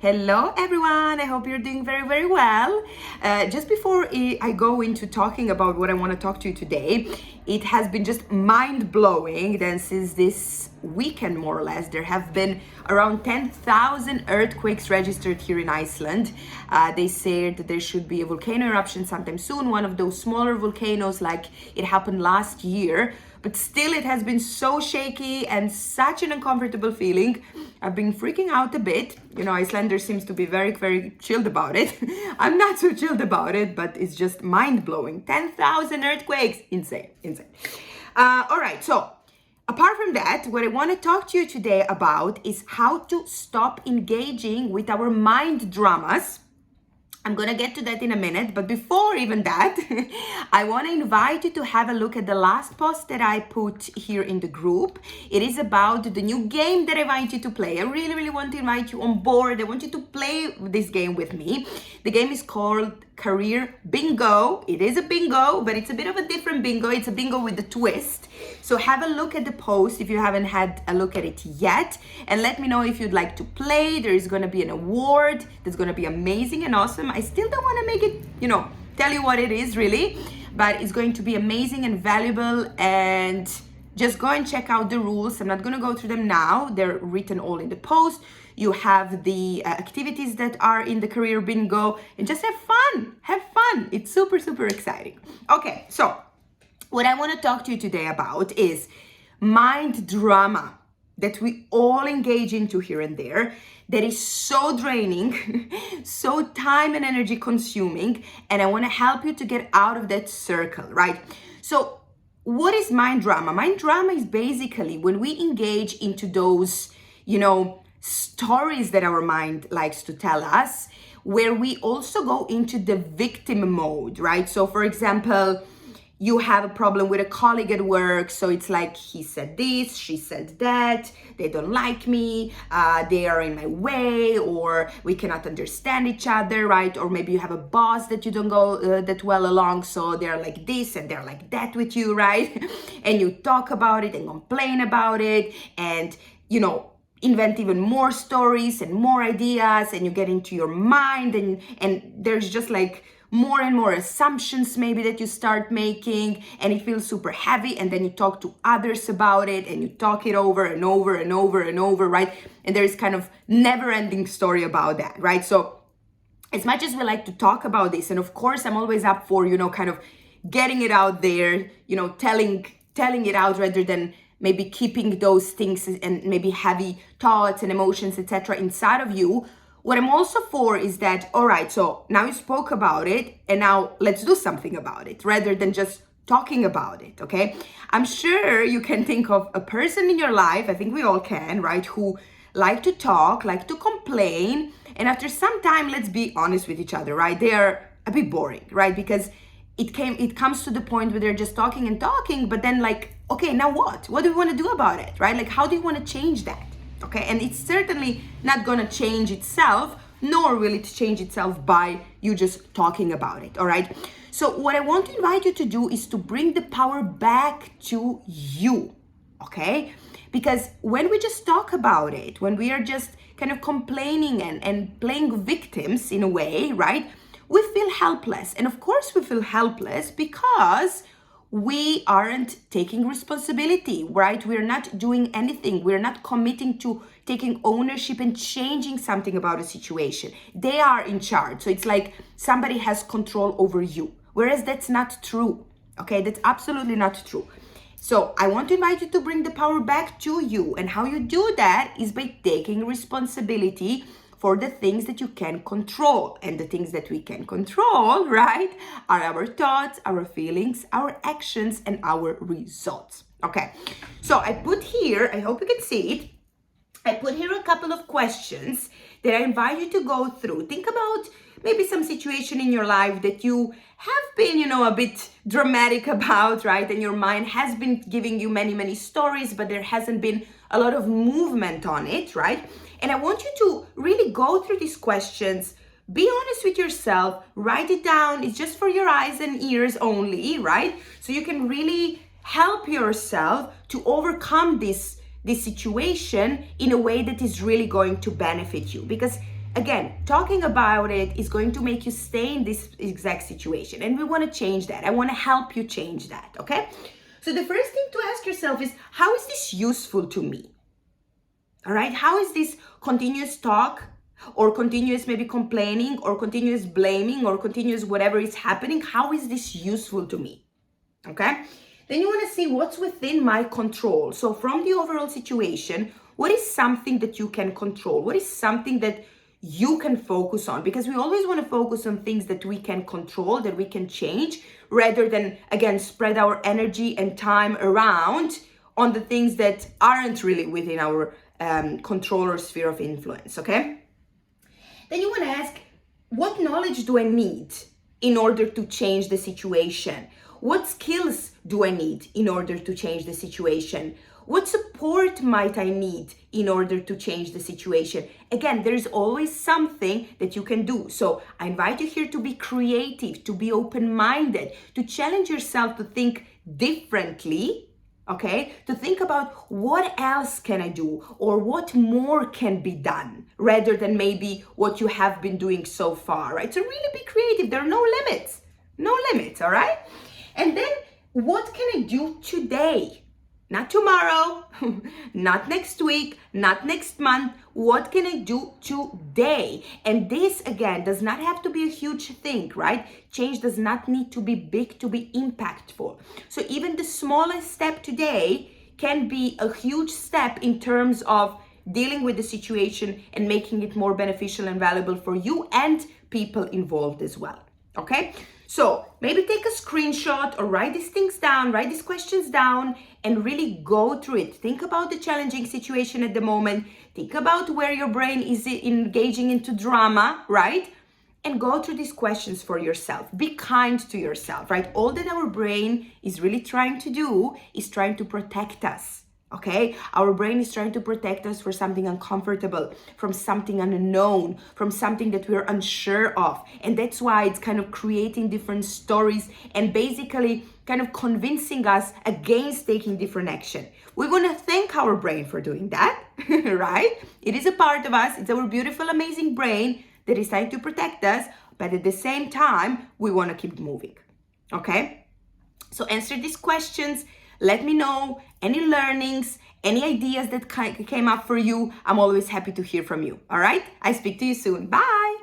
Hello everyone, I hope you're doing very, very well. Just before I go into talking about what I want to talk to you today, it has been just mind-blowing that since this weekend, more or less, there have been around 10,000 earthquakes registered here in Iceland. They said that there should be a volcano eruption sometime soon, one of those smaller volcanoes like it happened last year. But still, it has been so shaky and such an uncomfortable feeling. I've been freaking out a bit. You know, Icelanders seems to be very, very chilled about it. I'm not so chilled about it, but it's just mind-blowing. 10,000 earthquakes. Insane, insane. All right, so apart from that, what I want to talk to you today about is how to stop engaging with our mind dramas. I'm gonna get to that in a minute, but before even that, I want to invite you to have a look at the last post that I put here in the group. It is about the new game that I invite you to play. I really, really want to invite you on board. I want you to play this game with me. The game is called Career Bingo. It is a bingo, but it's a bit of a different bingo. It's a bingo with a twist. So have a look at the post if you haven't had a look at it yet, and let me know if you'd like to play. There is going to be an award that's going to be amazing and awesome. I still don't want to make it, tell you what it is really, but it's going to be amazing and valuable, and just go and check out the rules. I'm not going to go through them now. They're written all in the post. You have the activities that are in the Career Bingo, and just have fun. Have fun. It's super, super exciting. Okay, so what I want to talk to you today about is mind drama that we all engage into here and there, that is so draining, so time and energy consuming, and I want to help you to get out of that circle, right? So what is mind drama? Mind drama is basically when we engage into those, stories that our mind likes to tell us, where we also go into the victim mode, right? So for example, you have a problem with a colleague at work, so it's like, he said this, she said that, they don't like me, they are in my way, or we cannot understand each other, right? Or maybe you have a boss that you don't go that well along, so they're like this and they're like that with you, right? And you talk about it and complain about it, and invent even more stories and more ideas, and you get into your mind, and there's just like more and more assumptions maybe that you start making, and it feels super heavy, and then you talk to others about it, and you talk it over and over and over and over, right? And there is kind of never-ending story about that, right? So as much as we like to talk about this, and of course I'm always up for, kind of getting it out there, telling it out rather than maybe keeping those things and maybe heavy thoughts and emotions, etc. inside of you. What I'm also for is that, all right, so now you spoke about it, and now let's do something about it rather than just talking about it, okay? I'm sure you can think of a person in your life, I think we all can, right, who like to talk, like to complain, and after some time, let's be honest with each other, right? They are a bit boring, right? Because it comes to the point where they're just talking and talking, but then like, okay, now what? What do we want to do about it, right? Like, how do you want to change that? Okay, and it's certainly not gonna change itself, nor will it change itself by you just talking about it, all right? So what I want to invite you to do is to bring the power back to you, okay? Because when we just talk about it, when we are just kind of complaining and playing victims in a way, right? We feel helpless. And of course we feel helpless because we aren't taking responsibility, right? We're not doing anything. We're not committing to taking ownership and changing something about a situation. They are in charge. So it's like somebody has control over you, whereas that's not true, okay? That's absolutely not true. So I want to invite you to bring the power back to you. And how you do that is by taking responsibility for the things that you can control. And the things that we can control, right, are our thoughts, our feelings, our actions, and our results. Okay, so I put here, I hope you can see it, I put here a couple of questions that I invite you to go through. Think about maybe some situation in your life that you have been, a bit dramatic about, right? And your mind has been giving you many, many stories, but there hasn't been a lot of movement on it, right? And I want you to really go through these questions, be honest with yourself, write it down. It's just for your eyes and ears only, right? So you can really help yourself to overcome this situation in a way that is really going to benefit you. Because again, talking about it is going to make you stay in this exact situation. And we want to change that. I want to help you change that, okay? So the first thing to ask yourself is, how is this useful to me? All right, how is this continuous talk or continuous maybe complaining or continuous blaming or continuous whatever is happening, how is this useful to me? Okay, then you want to see what's within my control. So from the overall situation, what is something that you can control? What is something that you can focus on? Because we always want to focus on things that we can control, that we can change, rather than, again, spread our energy and time around on the things that aren't really within our control or sphere of influence, okay? Then you want to ask, what knowledge do I need in order to change the situation? What skills do I need in order to change the situation? What support might I need in order to change the situation? Again, there's always something that you can do. So I invite you here to be creative, to be open-minded, to challenge yourself to think differently, okay? To think about what else can I do or what more can be done rather than maybe what you have been doing so far, right? So really be creative. There are no limits, all right? And then what can I do today? Not tomorrow, not next week, not next month. What can I do today? And this, again, does not have to be a huge thing, right? Change does not need to be big to be impactful. So even the smallest step today can be a huge step in terms of dealing with the situation and making it more beneficial and valuable for you and people involved as well, okay? So maybe take a screenshot or write these things down, write these questions down, and really go through it. Think about the challenging situation at the moment. Think about where your brain is engaging into drama, right? And go through these questions for yourself. Be kind to yourself, right? All that our brain is really trying to do is trying to protect us. Okay, our brain is trying to protect us for something uncomfortable, from something unknown, from something that we're unsure of. And that's why it's kind of creating different stories and basically kind of convincing us against taking different action. We want to thank our brain for doing that, right? It is a part of us. It's our beautiful, amazing brain that is trying to protect us. But at the same time, we want to keep moving. Okay? So answer these questions. Let me know any learnings, any ideas that came up for you. I'm always happy to hear from you. All right? I speak to you soon. Bye.